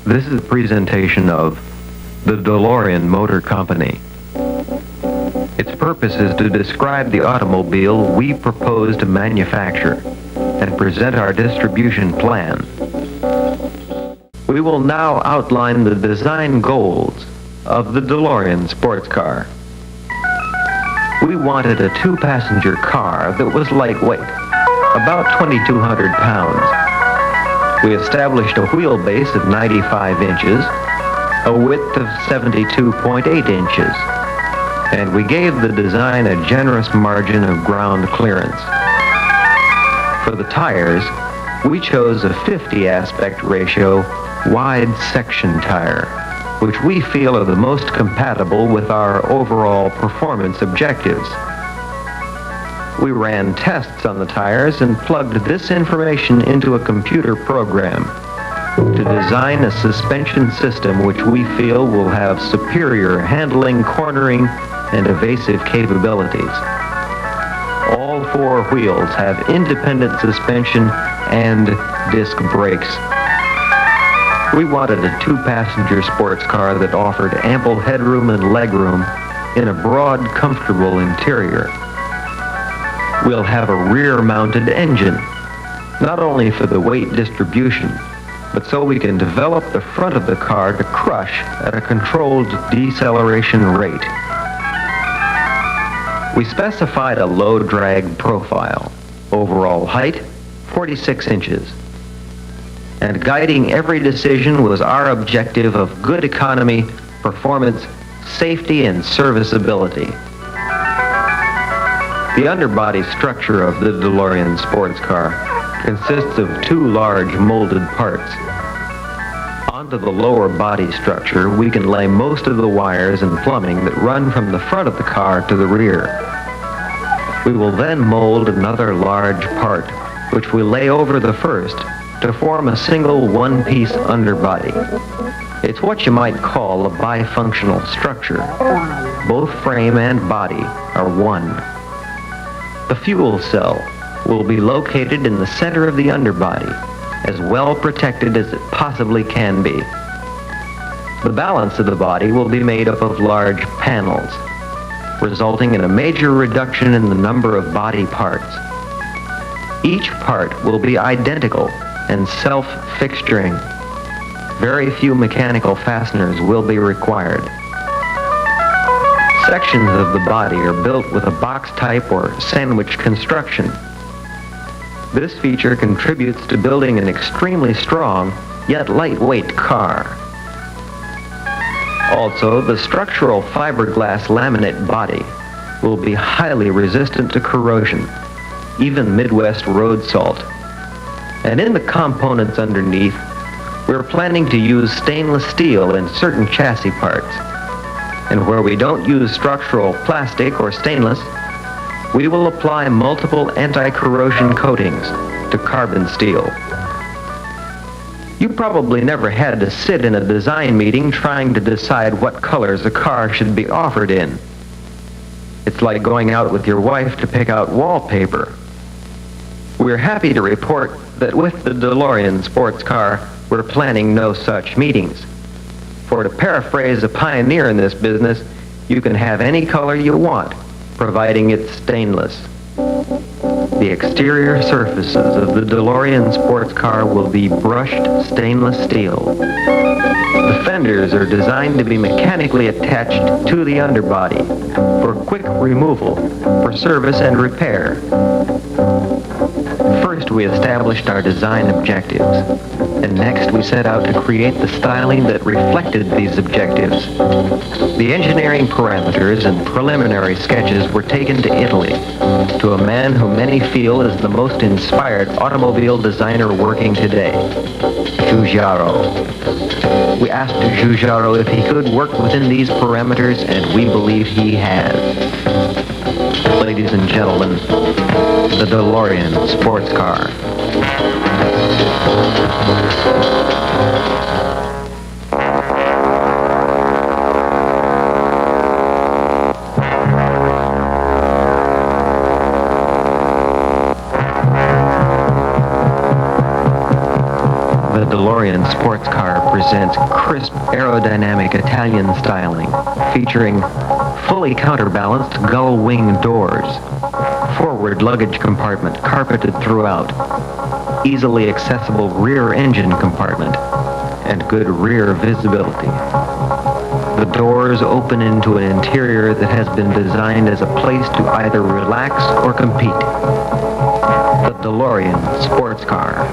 This is a presentation of the Delorean Motor Company. Its purpose is to describe the automobile we propose to manufacture and present our distribution plan. We will now outline the design goals of the Delorean Sports Car. We wanted a two-passenger car that was lightweight, about 2,200 pounds. We established a wheelbase of 95 inches, a width of 72.8 inches, and we gave the design a generous margin of ground clearance. For the tires, we chose a 50 aspect ratio wide section tire, which we feel are the most compatible with our overall performance objectives. We ran tests on the tires and plugged this information into a computer program to design a suspension system which we feel will have superior handling, cornering, and evasive capabilities. All four wheels have independent suspension and disc brakes. We wanted a two-passenger sports car that offered ample headroom and legroom in a broad, comfortable interior. We'll have a rear-mounted engine, not only for the weight distribution, but so we can develop the front of the car to crush at a controlled deceleration rate. We specified a low-drag profile, overall height 46 inches, and guiding every decision was our objective of good economy, performance, safety, and serviceability. The underbody structure of the Delorean Sports Car consists of two large molded parts. Onto the lower body structure, we can lay most of the wires and plumbing that run from the front of the car to the rear. We will then mold another large part, which we lay over the first to form a single one-piece underbody. It's what you might call a bifunctional structure. Both frame and body are one. The fuel cell will be located in the center of the underbody, as well protected as it possibly can be. The balance of the body will be made up of large panels, resulting in a major reduction in the number of body parts. Each part will be identical and self-fixturing. Very few mechanical fasteners will be required. Sections of the body are built with a box type or sandwich construction. This feature contributes to building an extremely strong yet lightweight car. Also, the structural fiberglass laminate body will be highly resistant to corrosion, even Midwest road salt. And in the components underneath, we're planning to use stainless steel in certain chassis parts. And where we don't use structural plastic or stainless, we will apply multiple anti-corrosion coatings to carbon steel. You probably never had to sit in a design meeting trying to decide what colors a car should be offered in. It's like going out with your wife to pick out wallpaper. We're happy to report that with the Delorean Sports Car, we're planning no such meetings. For to paraphrase a pioneer in this business, you can have any color you want, providing it's stainless. The exterior surfaces of the Delorean Sports Car will be brushed stainless steel. The fenders are designed to be mechanically attached to the underbody for quick removal, for service and repair. First, we established our design objectives, and next we set out to create the styling that reflected these objectives. The engineering parameters and preliminary sketches were taken to Italy, to a man who many feel is the most inspired automobile designer working today, Giugiaro. We asked Giugiaro if he could work within these parameters, and we believe he has. Ladies and gentlemen, the Delorean Sports Car. The Delorean Sports Car presents crisp aerodynamic Italian styling, featuring fully counterbalanced gull-wing doors, forward luggage compartment carpeted throughout, easily accessible rear engine compartment, and good rear visibility. The doors open into an interior that has been designed as a place to either relax or compete. The Delorean Sports Car.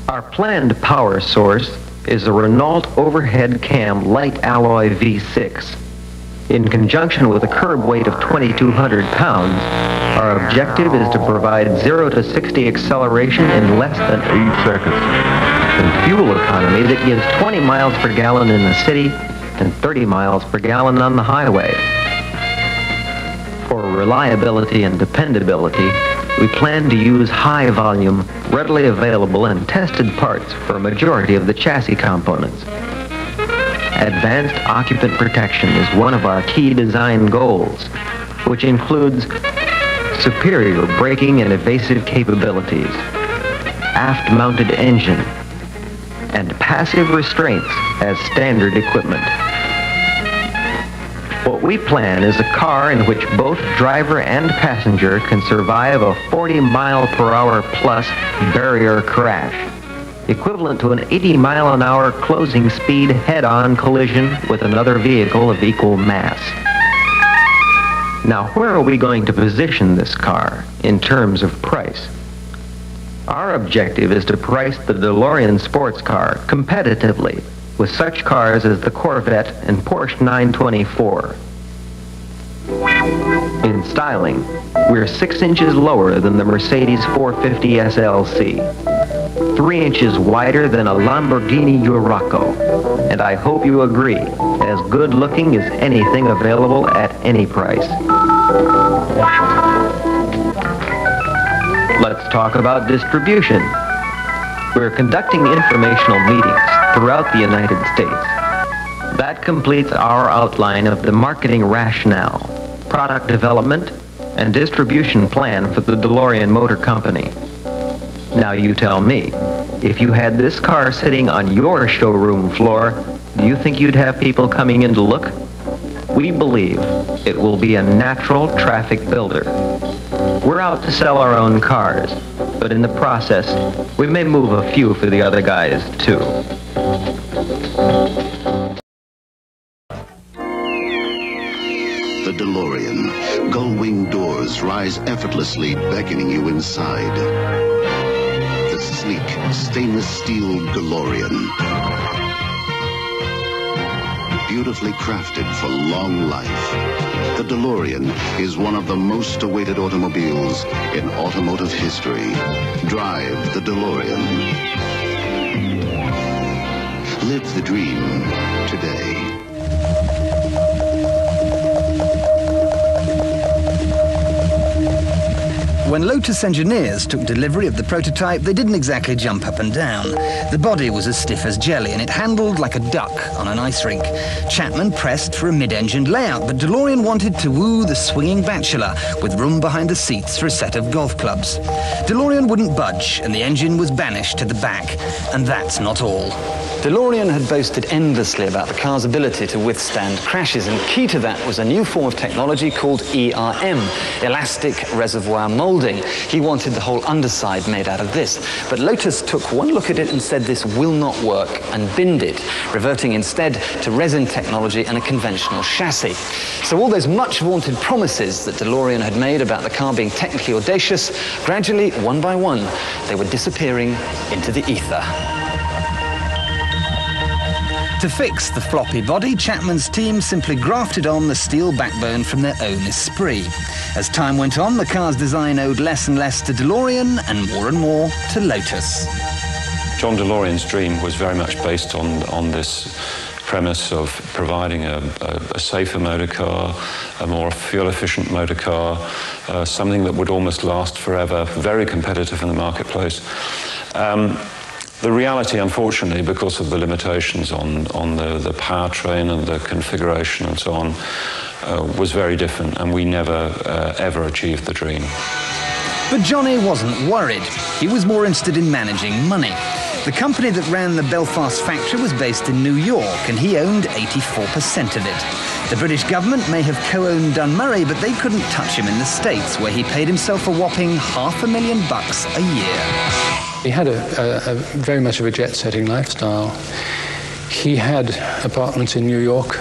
Our planned power source is a Renault overhead cam light alloy V6. In conjunction with a curb weight of 2,200 pounds, our objective is to provide 0 to 60 acceleration in less than 8 seconds, and fuel economy that gives 20 miles per gallon in the city and 30 miles per gallon on the highway. For reliability and dependability, we plan to use high-volume, readily available and tested parts for a majority of the chassis components. Advanced occupant protection is one of our key design goals, which includes superior braking and evasive capabilities, aft-mounted engine, and passive restraints as standard equipment. What we plan is a car in which both driver and passenger can survive a 40-mile-per-hour plus barrier crash, equivalent to an 80-mile-an-hour closing speed head-on collision with another vehicle of equal mass. Now, where are we going to position this car in terms of price? Our objective is to price the Delorean Sports Car competitively with such cars as the Corvette and Porsche 924. In styling, we're 6 inches lower than the Mercedes 450 SLC, 3 inches wider than a Lamborghini Urraco, and I hope you agree, as good looking as anything available at any price. Let's talk about distribution. We're conducting informational meetings throughout the United States. That completes our outline of the marketing rationale, product development, and distribution plan for the Delorean Motor Company. Now you tell me, if you had this car sitting on your showroom floor, do you think you'd have people coming in to look? We believe it will be a natural traffic builder. We're out to sell our own cars, but in the process, we may move a few for the other guys, too. The Delorean. Gull-wing doors rise effortlessly, beckoning you inside. The sleek, stainless steel Delorean. Beautifully crafted for long life. The Delorean is one of the most awaited automobiles in automotive history. Drive the Delorean. Live the dream today. When Lotus engineers took delivery of the prototype, they didn't exactly jump up and down. The body was as stiff as jelly, and it handled like a duck on an ice rink. Chapman pressed for a mid-engined layout, but Delorean wanted to woo the swinging bachelor with room behind the seats for a set of golf clubs. Delorean wouldn't budge, and the engine was banished to the back. And that's not all. Delorean had boasted endlessly about the car's ability to withstand crashes, and key to that was a new form of technology called ERM, elastic reservoir molding. He wanted the whole underside made out of this, but Lotus took one look at it and said this will not work, and binned it, reverting instead to resin technology and a conventional chassis. So all those much vaunted promises that Delorean had made about the car being technically audacious, gradually, one by one, they were disappearing into the ether. To fix the floppy body, Chapman's team simply grafted on the steel backbone from their own Esprit. As time went on, the car's design owed less and less to Delorean and more to Lotus. John Delorean's dream was very much based on this premise of providing a safer motor car, a more fuel-efficient motor car, something that would almost last forever, very competitive in the marketplace. The reality, unfortunately, because of the limitations on the powertrain and the configuration and so on, was very different, and we never, ever achieved the dream. But Johnny wasn't worried. He was more interested in managing money. The company that ran the Belfast factory was based in New York, and he owned 84% of it. The British government may have co-owned Dunmurray, but they couldn't touch him in the States, where he paid himself a whopping $500,000 a year. He had a very much of a jet-setting lifestyle. He had apartments in New York.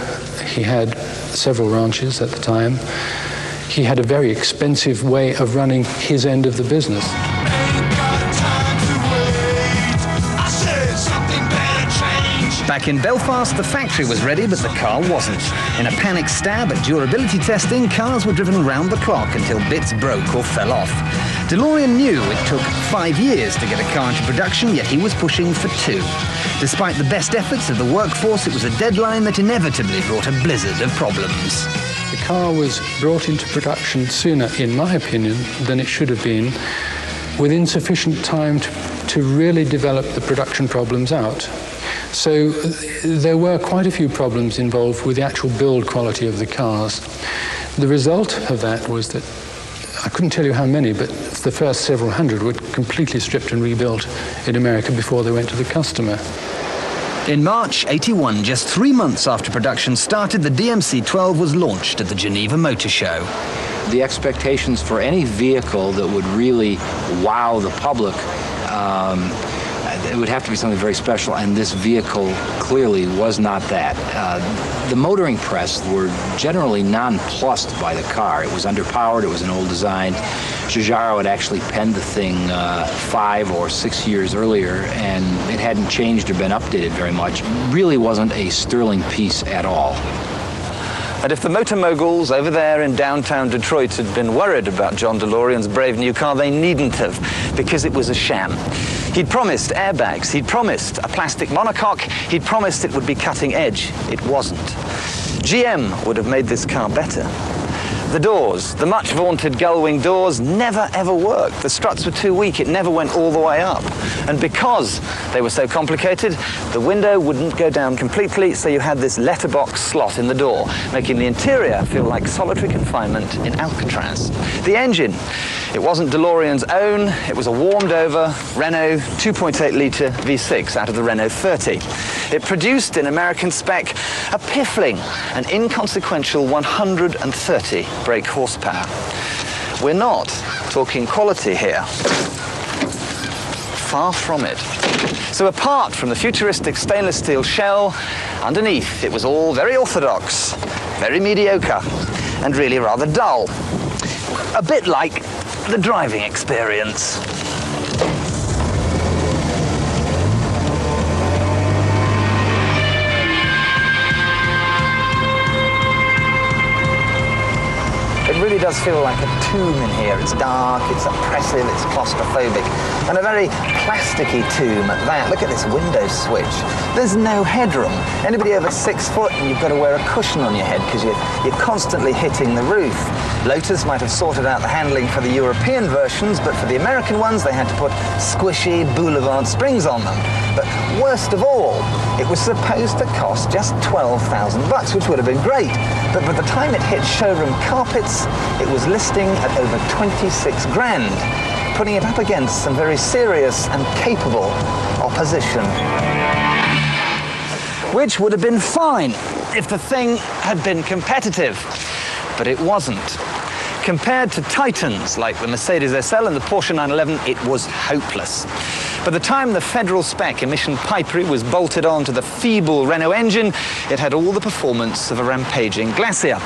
He had several ranches at the time. He had a very expensive way of running his end of the business. Back in Belfast, the factory was ready, but the car wasn't. In a panic stab at durability testing, cars were driven round the clock until bits broke or fell off. Delorean knew it took 5 years to get a car into production, yet he was pushing for 2. Despite the best efforts of the workforce, it was a deadline that inevitably brought a blizzard of problems. The car was brought into production sooner, in my opinion, than it should have been, with insufficient time to really develop the production problems out. So there were quite a few problems involved with the actual build quality of the cars. The result of that was that, I couldn't tell you how many, but the first several hundred were completely stripped and rebuilt in America before they went to the customer. In March '81, just 3 months after production started, the DMC-12 was launched at the Geneva Motor Show. The expectations for any vehicle that would really wow the public, it would have to be something very special, and this vehicle clearly was not that. The motoring press were generally nonplussed by the car. It was underpowered, it was an old design. Giugiaro had actually penned the thing 5 or 6 years earlier, and it hadn't changed or been updated very much. It really wasn't a sterling piece at all. And if the motor moguls over there in downtown Detroit had been worried about John Delorean's brave new car, they needn't have, because it was a sham. He'd promised airbags, he'd promised a plastic monocoque, he'd promised it would be cutting edge. It wasn't. GM would have made this car better. The doors, the much vaunted gull-wing doors, never ever worked. The struts were too weak, it never went all the way up. And because they were so complicated, the window wouldn't go down completely, so you had this letterbox slot in the door, making the interior feel like solitary confinement in Alcatraz. The engine, it wasn't Delorean's own, it was a warmed-over Renault 2.8-litre V6 out of the Renault 30. It produced in American spec a piffling, an inconsequential 130 brake horsepower. We're not talking quality here. Far from it. So apart from the futuristic stainless steel shell, underneath it was all very orthodox, very mediocre, and really rather dull. A bit like the driving experience. It really does feel like a tomb in here. It's dark, it's oppressive, it's claustrophobic, and a very plasticky tomb at that. Look at this window switch. There's no headroom. Anybody over 6 foot, and you've got to wear a cushion on your head because you're constantly hitting the roof. Lotus might have sorted out the handling for the European versions, but for the American ones, they had to put squishy boulevard springs on them. But worst of all, it was supposed to cost just $12,000, which would have been great. But by the time it hit showroom carpets, it was listing at over 26 grand, putting it up against some very serious and capable opposition. Which would have been fine if the thing had been competitive, but it wasn't. Compared to titans like the Mercedes SL and the Porsche 911, it was hopeless. By the time the federal spec emission pipery was bolted onto the feeble Renault engine, it had all the performance of a rampaging glacier.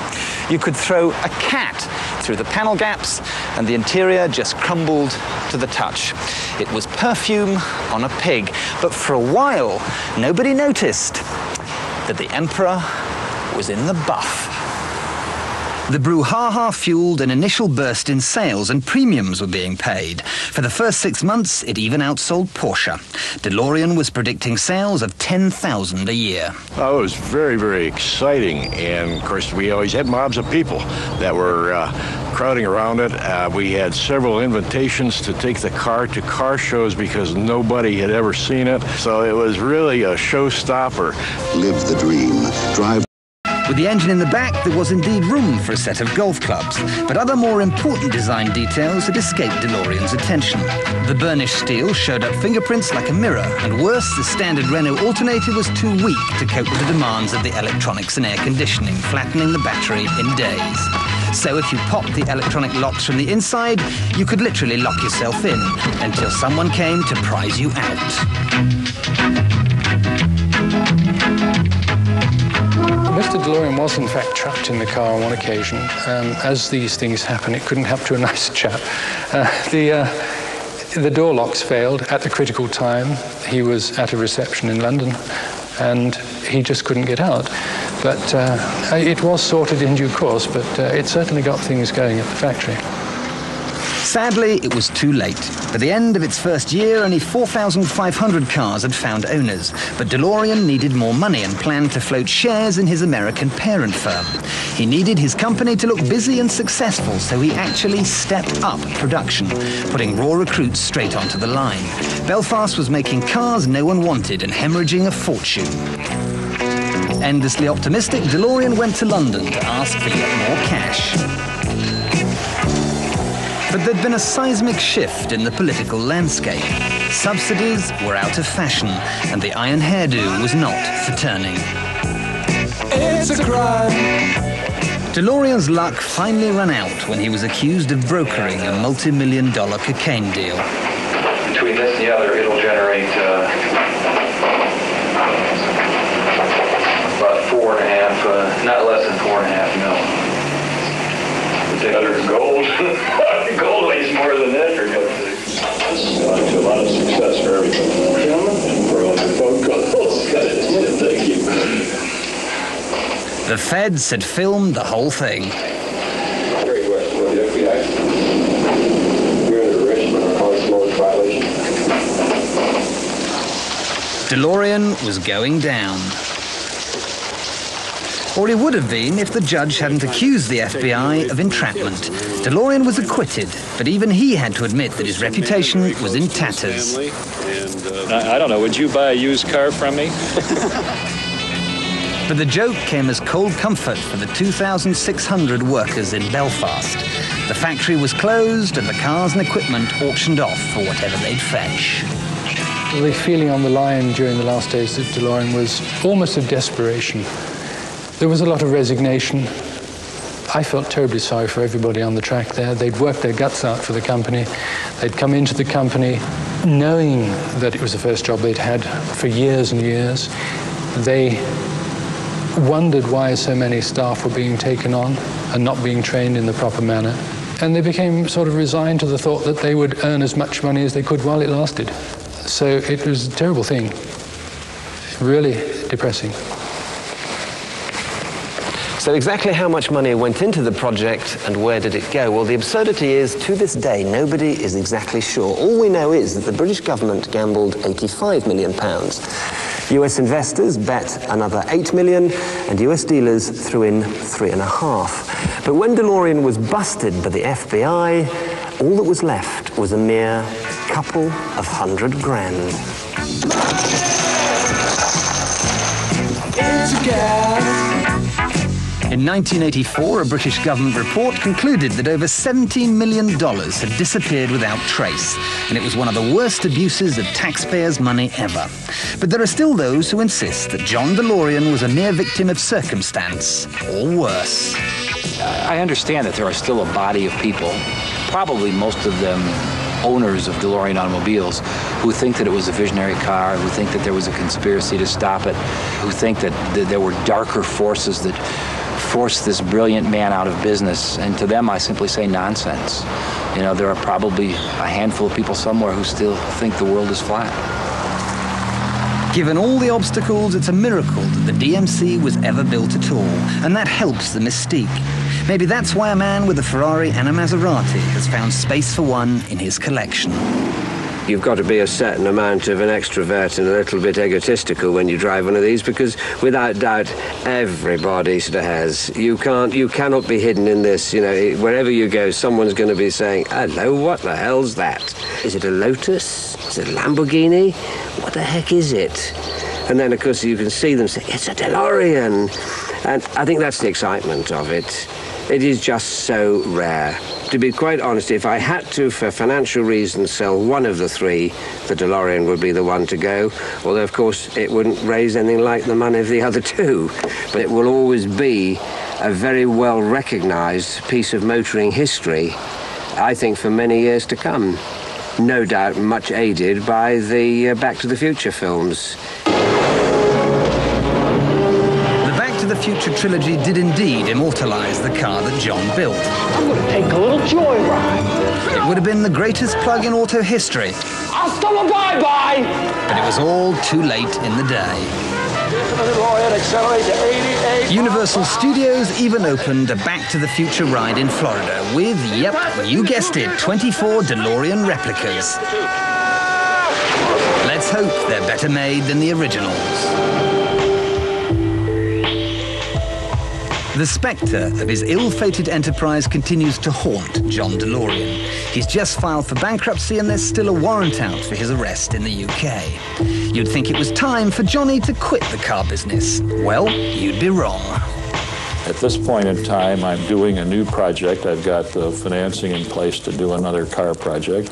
You could throw a cat through the panel gaps and the interior just crumbled to the touch. It was perfume on a pig, but for a while nobody noticed that the Emperor was in the buff. The brouhaha fueled an initial burst in sales, and premiums were being paid. For the first 6 months, it even outsold Porsche. DeLorean was predicting sales of 10,000 a year. Oh, it was very, very exciting, and of course we always had mobs of people that were crowding around it. We had several invitations to take the car to car shows because nobody had ever seen it, so it was really a showstopper. Live the dream. Drive With the engine in the back, there was indeed room for a set of golf clubs, but other more important design details had escaped DeLorean's attention. The burnished steel showed up fingerprints like a mirror, and worse, the standard Renault alternator was too weak to cope with the demands of the electronics and air conditioning, flattening the battery in days. So if you popped the electronic locks from the inside, you could literally lock yourself in until someone came to prize you out. Mr. DeLorean was in fact trapped in the car on one occasion. As these things happen, it couldn't happen to a nice chap. The door locks failed at the critical time. He was at a reception in London and he just couldn't get out. But it was sorted in due course, but it certainly got things going at the factory. Sadly, it was too late. By the end of its first year, only 4,500 cars had found owners. But DeLorean needed more money and planned to float shares in his American parent firm. He needed his company to look busy and successful, so he actually stepped up production, putting raw recruits straight onto the line. Belfast was making cars no one wanted and hemorrhaging a fortune. Endlessly optimistic, DeLorean went to London to ask for yet more cash. But there'd been a seismic shift in the political landscape. Subsidies were out of fashion, and the iron hairdo was not for turning. It's a crime. DeLorean's luck finally ran out when he was accused of brokering a multi-million-dollar cocaine deal. Between this and the other, it'll generate about 4.5, not less than 4.5 mil. Other gold. Gold weighs more than that for God's sake. A lot of success for everything. And for all your phone calls. Thank you. The feds had filmed the whole thing. Very well. With the FBI. You're in the arrest for narcotics violation. DeLorean was going down. Or he would have been if the judge hadn't accused the FBI of entrapment. DeLorean was acquitted, but even he had to admit that his reputation was in tatters. I don't know, would you buy a used car from me? But the joke came as cold comfort for the 2,600 workers in Belfast. The factory was closed and the cars and equipment auctioned off for whatever they'd fetch. The feeling on the line during the last days of DeLorean was almost of desperation. There was a lot of resignation. I felt terribly sorry for everybody on the track there. They'd worked their guts out for the company. They'd come into the company knowing that it was the first job they'd had for years and years. They wondered why so many staff were being taken on and not being trained in the proper manner. And they became sort of resigned to the thought that they would earn as much money as they could while it lasted. So it was a terrible thing. Really depressing. So exactly how much money went into the project and where did it go? Well, the absurdity is, to this day, nobody is exactly sure. All we know is that the British government gambled £85 million. US investors bet another $8 million, and US dealers threw in $3.5. But when DeLorean was busted by the FBI, all that was left was a mere couple of $100,000. It's a gas. In 1984, a British government report concluded that over $17 million had disappeared without trace, and it was one of the worst abuses of taxpayers' money ever. But there are still those who insist that John DeLorean was a mere victim of circumstance, or worse. I understand that there are still a body of people, probably most of them owners of DeLorean automobiles, who think that it was a visionary car, who think that there was a conspiracy to stop it, who think that there were darker forces that forced this brilliant man out of business. And to them, I simply say nonsense. You know, there are probably a handful of people somewhere who still think the world is flat. Given all the obstacles, it's a miracle that the DMC was ever built at all, and that helps the mystique. Maybe that's why a man with a Ferrari and a Maserati has found space for one in his collection. You've got to be a certain amount of an extrovert and a little bit egotistical when you drive one of these, because without doubt everybody sort of has. You cannot be hidden in this. You know, wherever you go, someone's going to be saying, hello, what the hell's that? Is it a Lotus? Is it a Lamborghini? What the heck is it? And then, of course, you can see them say, it's a DeLorean. And I think that's the excitement of it. It is just so rare. To be quite honest, if I had to, for financial reasons, sell one of the three, the DeLorean would be the one to go, although, of course, it wouldn't raise anything like the money of the other two. But it will always be a very well-recognized piece of motoring history, I think, for many years to come. No doubt much aided by the Back to the Future films. The Future trilogy did indeed immortalize the car that John built. I'm going to take a little joyride. It would have been the greatest plug in auto history. Hasta la bye-bye! But it was all too late in the day. Universal Studios even opened a Back to the Future ride in Florida with, yep, you guessed it, 24 DeLorean replicas. Let's hope they're better made than the originals. The spectre of his ill-fated enterprise continues to haunt John DeLorean. He's just filed for bankruptcy and there's still a warrant out for his arrest in the UK. You'd think it was time for Johnny to quit the car business. Well, you'd be wrong. At this point in time, I'm doing a new project. I've got the financing in place to do another car project,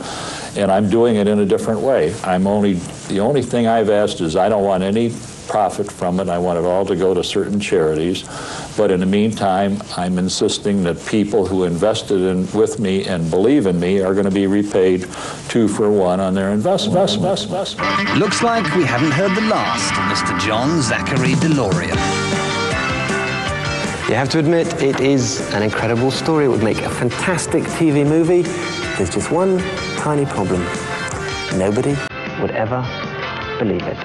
and I'm doing it in a different way. The only thing I've asked is I don't want any profit from it. I want it all to go to certain charities. But in the meantime, I'm insisting that people who invested with me and believe in me are going to be repaid 2 for 1 on their investment. Looks like we haven't heard the last of Mr. John Zachary DeLorean. You have to admit, it is an incredible story. It would make a fantastic TV movie. There's just one tiny problem. Nobody would ever believe it.